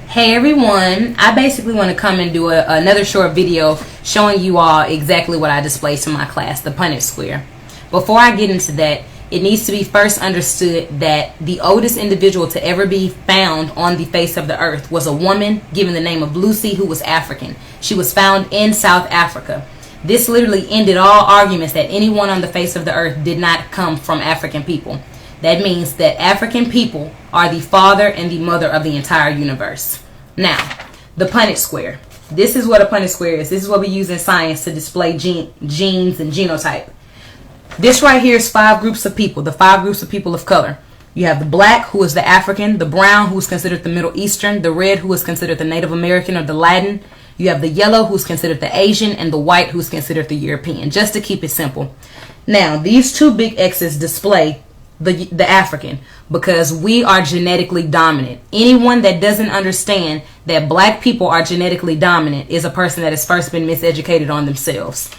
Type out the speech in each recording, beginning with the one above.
Hey everyone, I basically want to come and do another short video showing you all exactly what I displayed to my class, the Punnett square. Before I get into that, it needs to be first understood that the oldest individual to ever be found on the face of the earth was a woman given the name of Lucy, who was African. She was found in South Africa. This literally ended all arguments that anyone on the face of the earth did not come from African people. That means that African people are the father and the mother of the entire universe. Now, the Punnett square. This is what a Punnett square is. This is what we use in science to display genes and genotype. This right here is 5 groups of people, the 5 groups of people of color. You have the black, who is the African, the brown, who is considered the Middle Eastern, the red, who is considered the Native American or the Latin. You have the yellow, who's considered the Asian, and the white, who's considered the European, just to keep it simple. Now, these 2 big X's display the African, because we are genetically dominant. Anyone that doesn't understand that black people are genetically dominant is a person that has first been miseducated on themselves.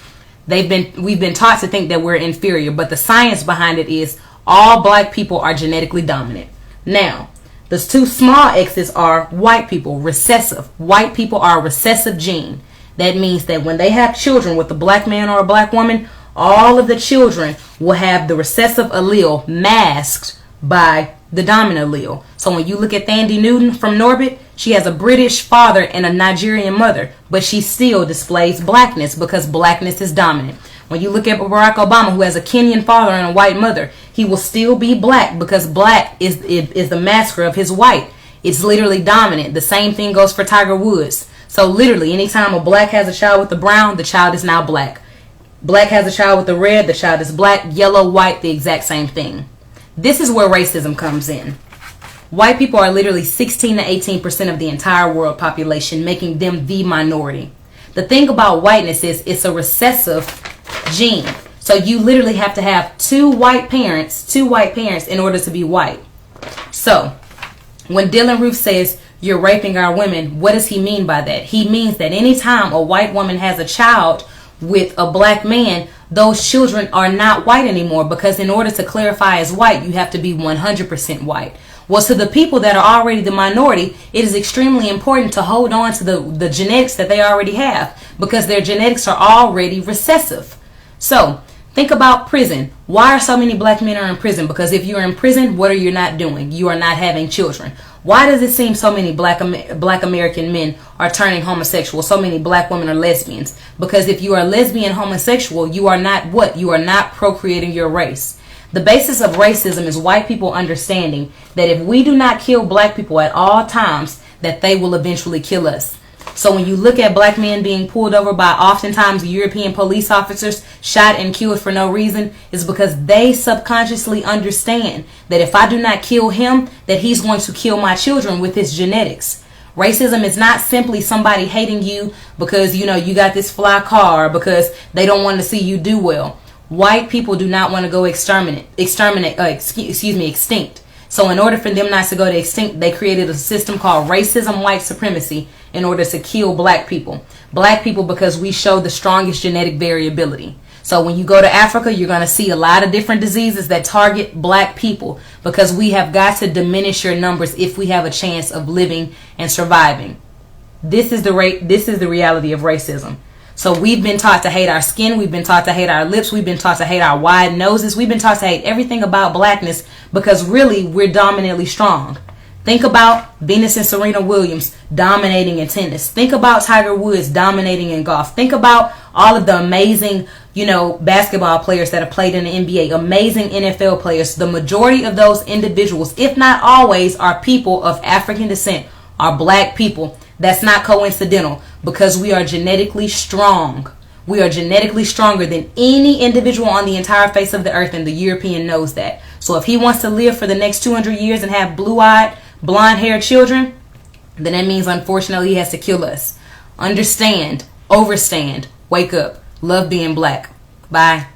We've been taught to think that we're inferior, but the science behind it is all black people are genetically dominant. Now, those 2 small X's are white people, recessive. White people are a recessive gene. That means that when they have children with a black man or a black woman, all of the children will have the recessive allele masked by the dominant allele. So when you look at Thandie Newton from Norbit, she has a British father and a Nigerian mother, but she still displays blackness because blackness is dominant. When you look at Barack Obama, who has a Kenyan father and a white mother, he will still be black because black is the masker of his white. It's literally dominant. The same thing goes for Tiger Woods. So literally, anytime a black has a child with the brown, the child is now black. Black has a child with the red, the child is black. Yellow, white, the exact same thing. This is where racism comes in. White people are literally 16 to 18% of the entire world population, making them the minority. The thing about whiteness is it's a recessive gene. So you literally have to have two white parents in order to be white. So when Dylan Roof says you're raping our women, what does he mean by that? He means that anytime a white woman has a child with a black man, those children are not white anymore, because in order to clarify as white, you have to be 100% white. Well, to the people that are already the minority, it is extremely important to hold on to the genetics that they already have, because their genetics are already recessive. So think about prison. Why are so many black men are in prison? Because if you're in prison, what are you not doing? You are not having children. Why does it seem so many black American men are turning homosexual? So many black women are lesbians. Because if you are lesbian homosexual, you are not what? You are not procreating your race. The basis of racism is white people understanding that if we do not kill black people at all times, that they will eventually kill us. So when you look at black men being pulled over by oftentimes European police officers, shot and killed for no reason, is because they subconsciously understand that if I do not kill him, that he's going to kill my children with his genetics. Racism is not simply somebody hating you because, you got this fly car, because they don't want to see you do well. White people do not want to go extinct. So in order for them not to go to extinct, they created a system called racism, white supremacy, in order to kill black people. Black people, because we show the strongest genetic variability. So when you go to Africa, you're going to see a lot of different diseases that target black people, because we have got to diminish your numbers if we have a chance of living and surviving. This is the reality of racism. So we've been taught to hate our skin. We've been taught to hate our lips. We've been taught to hate our wide noses. We've been taught to hate everything about blackness, because really we're dominantly strong. Think about Venus and Serena Williams dominating in tennis. Think about Tiger Woods dominating in golf. Think about all of the amazing, basketball players that have played in the NBA, amazing NFL players. The majority of those individuals, if not always, are people of African descent, are black people. That's not coincidental, because we are genetically strong. We are genetically stronger than any individual on the entire face of the earth, and the European knows that. So if he wants to live for the next 200 years and have blue-eyed, blonde-haired children, then that means, unfortunately, he has to kill us. Understand, overstand, wake up, love being black. Bye.